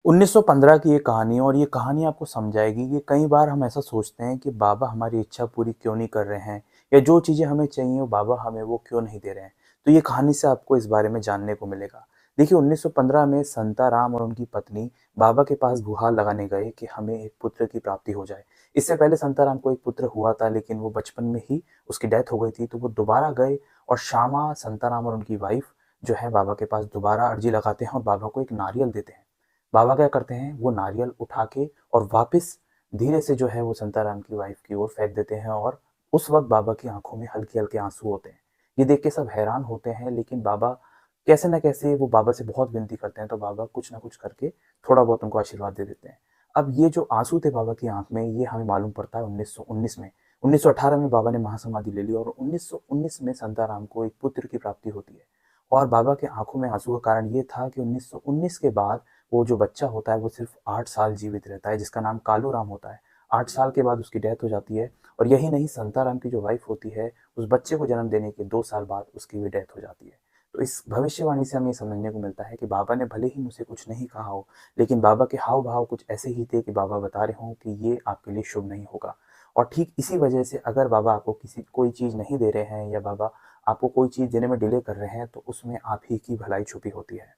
1915 की ये कहानी है और ये कहानी आपको समझाएगी कि कई बार हम ऐसा सोचते हैं कि बाबा हमारी इच्छा पूरी क्यों नहीं कर रहे हैं या जो चीज़ें हमें चाहिए वो बाबा हमें वो क्यों नहीं दे रहे हैं। तो ये कहानी से आपको इस बारे में जानने को मिलेगा। देखिए 1915 में संताराम और उनकी पत्नी बाबा के पास गुहार लगाने गए कि हमें एक पुत्र की प्राप्ति हो जाए। इससे पहले संताराम को एक पुत्र हुआ था लेकिन वो बचपन में ही उसकी डेथ हो गई थी, तो वो दोबारा गए और श्यामा, संताराम और उनकी वाइफ जो है बाबा के पास दोबारा अर्जी लगाते हैं और बाबा को एक नारियल देते हैं। बाबा क्या करते हैं, वो नारियल उठा के और वापस धीरे से जो है वो संताराम की वाइफ की ओर फेंक देते हैं और उस वक्त बाबा की आंखों में हल्के हल्के आंसू होते हैं। ये देख के सब हैरान होते हैं, लेकिन बाबा कैसे ना कैसे वो बाबा से बहुत विनती करते हैं, तो बाबा कुछ ना कुछ करके थोड़ा बहुत उनको आशीर्वाद दे देते हैं। अब ये जो आंसू थे बाबा की आंख में, ये हमें मालूम पड़ता है 1919 में। 1918 में बाबा ने महासमाधि ले ली और 1919 में संताराम को एक पुत्र की प्राप्ति होती है। और बाबा के आंखों में आंसू का कारण ये था कि 1919 के बाद वो जो बच्चा होता है वो सिर्फ 8 साल जीवित रहता है, जिसका नाम कालू राम होता है। 8 साल के बाद उसकी डेथ हो जाती है और यही नहीं, संताराम की जो वाइफ होती है, उस बच्चे को जन्म देने के 2 साल बाद उसकी भी डेथ हो जाती है। तो इस भविष्यवाणी से हमें समझने को मिलता है कि बाबा ने भले ही मुझसे कुछ नहीं कहा हो, लेकिन बाबा के हाव-भाव कुछ ऐसे ही थे कि बाबा बता रहे हों कि ये आपके लिए शुभ नहीं होगा। और ठीक इसी वजह से अगर बाबा आपको कोई चीज़ नहीं दे रहे हैं या बाबा आपको कोई चीज़ देने में डिले कर रहे हैं, तो उसमें आप ही की भलाई छुपी होती है।